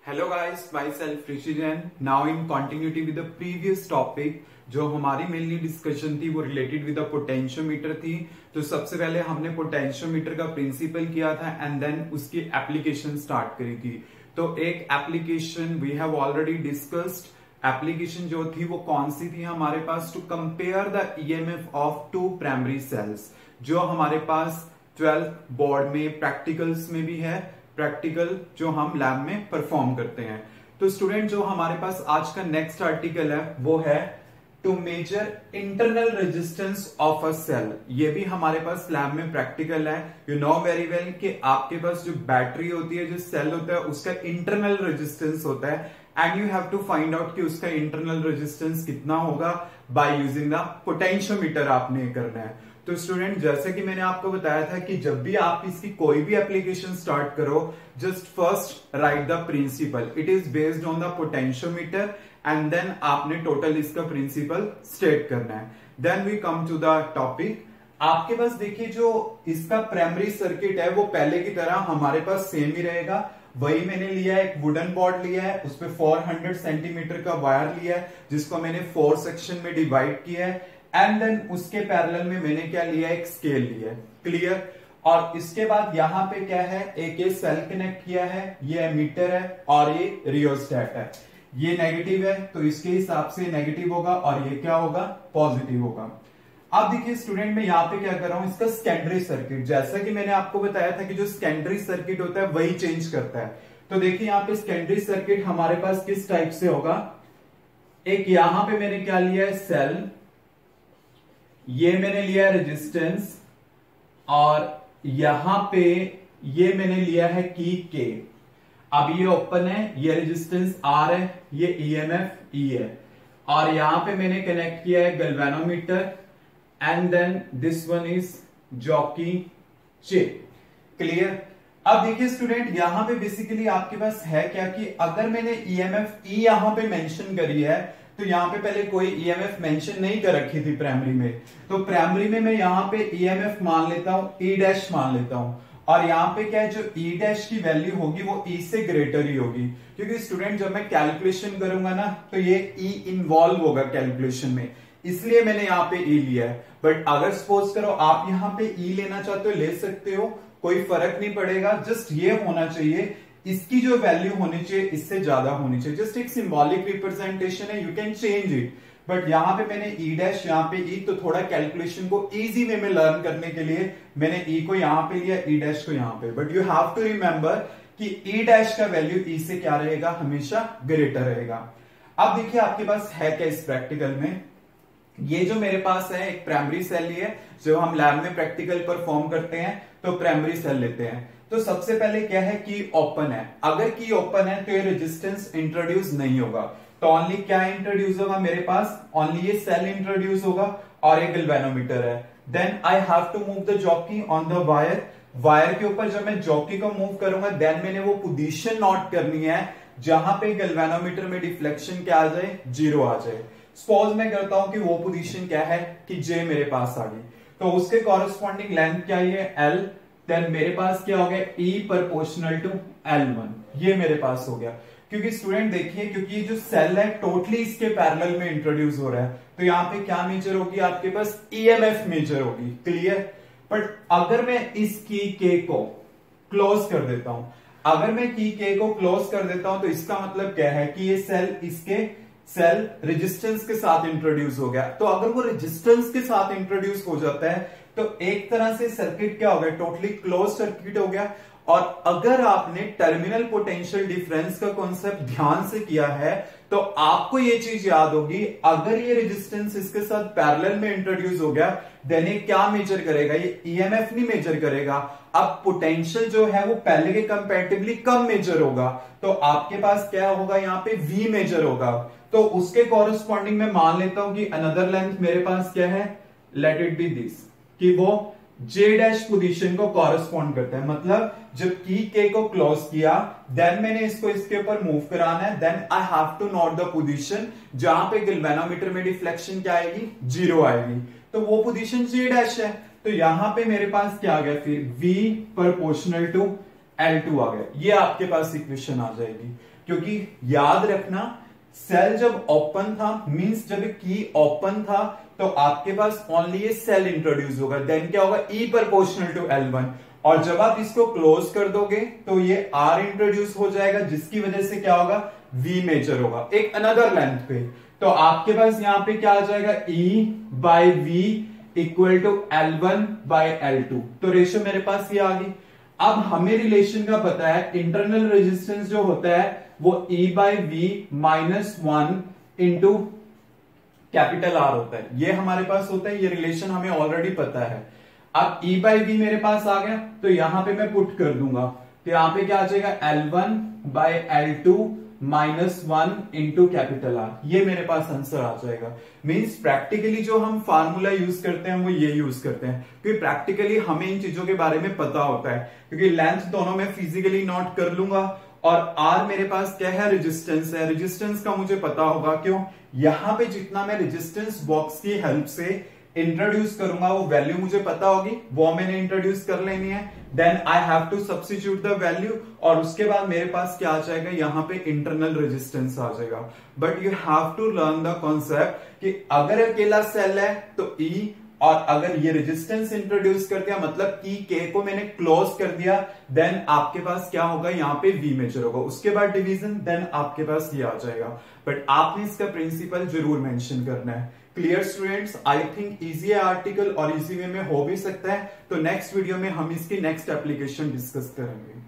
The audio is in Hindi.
Hello guys, myself Rishi Jain. Now in continuity with the previous topic, जो हमारी मेनली डिस्कशन थी वो रिलेटेड विद द पोटेंशियोमीटर थी। तो सबसे पहले हमने पोटेंशियोमीटर का प्रिंसिपल किया था एंड देन उसकी एप्लीकेशन स्टार्ट करी थी। तो एक application we have already discussed. Application जो थी वो कौन सी थी हमारे पास, to compare the EMF of two primary cells, जो हमारे पास 12th बोर्ड में प्रैक्टिकल्स में भी है, प्रैक्टिकल जो हम लैब में परफॉर्म करते हैं। तो स्टूडेंट जो हमारे पास आज का नेक्स्ट आर्टिकल है वो है to measure internal resistance of a cell. ये भी हमारे पास लैब में प्रैक्टिकल है। यू नो वेरी वेल कि आपके पास जो बैटरी होती है, जो सेल होता है, उसका इंटरनल रेजिस्टेंस होता है and you have to find out कि उसका इंटरनल रेजिस्टेंस कितना होगा बाय यूजिंग द पोटेंशियोमीटर। आपने करना है। तो स्टूडेंट जैसे कि मैंने आपको बताया था कि जब भी आप इसकी कोई भी एप्लीकेशन स्टार्ट करो, just first write the principle. It is based on the potentiometer and then आपने टोटल इसका प्रिंसिपल स्टेट करना है। Then we come to the topic. आपके पास देखिए जो इसका प्राइमरी सर्किट है वो पहले की तरह हमारे पास सेम ही रहेगा। वही मैंने लिया है, एक वुडन बोर्ड लिया है, उस पर 400 सेंटीमीटर का वायर लिया है जिसको मैंने 4 सेक्शन में डिवाइड किया है एंड देन उसके पैरेलल में मैंने क्या लिया है, एक स्केल लिया है। क्लियर। और इसके बाद यहाँ पे क्या है, एक ये सेल कनेक्ट किया है, ये एमीटर है और ये रियोस्टेट है। ये नेगेटिव है तो इसके हिसाब से नेगेटिव होगा और ये क्या होगा, पॉजिटिव होगा। अब देखिए स्टूडेंट मैं यहाँ पे क्या कर रहा हूं, इसका सेकेंडरी सर्किट, जैसा कि मैंने आपको बताया था कि जो सेकेंडरी सर्किट होता है वही चेंज करता है। तो देखिए यहाँ पे सेकेंडरी सर्किट हमारे पास किस टाइप से होगा। एक यहां पे मैंने क्या लिया है, सेल, ये मैंने लिया है रेजिस्टेंस और यहां पे ये मैंने लिया है की के। अब ये ओपन है, ये रेजिस्टेंस आर है, ये ईएमएफ ई है और यहां पे मैंने कनेक्ट किया है galvanometer and then this one is jockey chip. Clear. अब देखिए स्टूडेंट यहां पे बेसिकली आपके पास है क्या कि अगर मैंने ईएमएफ ई यहां पे मेंशन करी है तो यहां पे पहले कोई ईएमएफ मेंशन नहीं कर रखी थी प्राइमरी में, तो प्राइमरी में मैं यहां पे ईएमएफ मान लेता हूं, ई डैश मान लेता हूं और यहां पे क्या है, जो ई डैश की वैल्यू होगी वो ई से ग्रेटर ही होगी। क्योंकि स्टूडेंट जब मैं कैलकुलेशन करूंगा ना तो ये ई इन्वॉल्व होगा कैलकुलेशन में, इसलिए मैंने यहाँ पे ई लिया है। बट अगर सपोज करो आप यहाँ पे ई लेना चाहते हो, ले सकते हो, कोई फर्क नहीं पड़ेगा। जस्ट ये होना चाहिए, इसकी जो वैल्यू होनी चाहिए इससे ज्यादा होनी चाहिए। जस्ट एक सिंबॉलिक रिप्रेजेंटेशन है, you can change it. But यहां पे मैंने ई डैश, यहाँ पे ई, तो थोड़ा कैलकुलेशन को इजी वे में लर्न करने के लिए मैंने ई को यहां पे लिया, ई डैश को यहां पे। But you have to remember कि ई डैश का वैल्यू ई से क्या रहेगा, हमेशा ग्रेटर रहेगा। अब देखिए आपके पास है क्या इस प्रैक्टिकल में, ये जो मेरे पास है एक प्राइमरी सेल ही है, जो हम लैब में प्रैक्टिकल परफॉर्म करते हैं तो प्राइमरी सेल लेते हैं। तो सबसे पहले क्या है, की ओपन है। अगर की ओपन है तो ये रेजिस्टेंस इंट्रोड्यूस नहीं होगा। तो ओनली क्या इंट्रोड्यूस होगा मेरे पास, ओनली ये सेल इंट्रोड्यूस होगा और एक गैल्वेनोमीटर है। Then I have to move the jockey on the wire. Wire के ऊपर जब मैं जॉकी को मूव करूंगा देन मैंने वो पोजीशन नोट करनी है जहां पे गैल्वेनोमीटर में डिफ्लेक्शन क्या आ जाए, 0 आ जाए। सपोज मैं करता हूं कि वो पोजीशन क्या है कि जे मेरे पास आ गई, तो उसके कॉरेस्पॉन्डिंग लेंथ क्या है, एल। देन मेरे पास क्या हो गया, ई प्रोपोर्शनल टू L1, ये मेरे पास हो गया। क्योंकि स्टूडेंट देखिए, क्योंकि जो सेल है टोटली इसके पैरेलल में इंट्रोड्यूस हो रहा है, तो यहाँ पे क्या मेजर होगी आपके पास, ईएमएफ मेजर होगी। क्लियर। बट अगर मैं इस की के को क्लोज कर देता हूं, अगर मैं की के को क्लोज कर देता हूं तो इसका मतलब क्या है कि ये सेल इसके सेल रेजिस्टेंस के साथ इंट्रोड्यूस हो गया। तो अगर वो रेजिस्टेंस के साथ इंट्रोड्यूस हो जाता है तो एक तरह से सर्किट क्या हो गया, टोटली क्लोज सर्किट हो गया। और अगर आपने टर्मिनल पोटेंशियल डिफरेंस का कॉन्सेप्ट ध्यान से किया है तो आपको ये चीज याद होगी, अगर ये रेजिस्टेंस इसके साथ पैरेलल में इंट्रोड्यूस हो गया देन ये क्या मेजर करेगा, ये ईएमएफ नहीं मेजर करेगा। अब पोटेंशियल जो है वो पहले के कंपैरेटिवली कम मेजर होगा, तो आपके पास क्या होगा, यहाँ पे वी मेजर होगा। तो उसके कॉरेस्पॉन्डिंग में मान लेता हूं कि अनदर लेंथ मेरे पास क्या है, लेट इट बी दिस, कि वो जे डैश पोजीशन को कॉरेस्पॉन्ड करता है। मतलब जब की के को क्लोज किया देन मैंने इसको इसके ऊपर मूव कराना है, then I have to note the position जहां पे गैल्वेनोमीटर में डिफ्लेक्शन क्या आएगी, 0 आएगी। तो वो पोजीशन जे डैश है। तो यहां पे मेरे पास क्या आ गया फिर, V प्रोपोर्शनल टू L2 आ गया, ये आपके पास इक्वेशन आ जाएगी। क्योंकि याद रखना सेल जब ओपन था मींस जब की ओपन था तो आपके पास ओनली ये सेल इंट्रोड्यूस होगा, देन क्या होगा E प्रोपोर्शनल टू L1, और जब आप इसको क्लोज कर दोगे तो ये R इंट्रोड्यूस हो जाएगा, जिसकी वजह से क्या होगा V मेजर होगा एक अनदर लेंथ पे। तो आपके पास यहां पे क्या आ जाएगा E by V equal to L1 by L2, तो रेशियो मेरे पास ये आ गई। अब हमें रिलेशन का पता है इंटरनल रेजिस्टेंस जो होता है वो E by V minus 1 into capital R होता है, ये हमारे पास होता है, ये रिलेशन हमें ऑलरेडी पता है। अब E बाय V मेरे पास आ गया तो यहां पे मैं पुट कर दूंगा, तो यहां पे क्या आ जाएगा L1 by L2 minus 1 into capital R, ये मेरे पास आंसर आ जाएगा। मींस प्रैक्टिकली जो हम फार्मूला यूज करते हैं वो ये यूज करते हैं, क्योंकि प्रैक्टिकली हमें इन चीजों के बारे में पता होता है, क्योंकि लेंथ दोनों में फिजिकली नोट कर लूंगा और R मेरे पास क्या है रेजिस्टेंस है, रेजिस्टेंस का मुझे पता होगा। क्यों, यहां पे जितना मैं रेजिस्टेंस बॉक्स की हेल्प से इंट्रोड्यूस करूंगा वो वैल्यू मुझे पता होगी, वो मैंने इंट्रोड्यूस कर लेनी है, then I have to substitute the value, और उसके बाद मेरे पास क्या आ जाएगा यहाँ पे इंटरनल रेजिस्टेंस आ जाएगा। But you have to learn the concept कि अगर अकेला सेल है तो E, और अगर ये रेजिस्टेंस इंट्रोड्यूस कर दिया मतलब E K को मैंने क्लोज कर दिया, देन आपके पास क्या होगा यहाँ पे V मेजर होगा, उसके बाद डिवीजन, देन आपके पास ये आ जाएगा। बट आपने इसका प्रिंसिपल जरूर मेंशन करना है। Clear students, I think easy है आर्टिकल और इजी वे में हो भी सकता है। तो नेक्स्ट वीडियो में हम इसकी नेक्स्ट एप्लीकेशन डिस्कस करेंगे।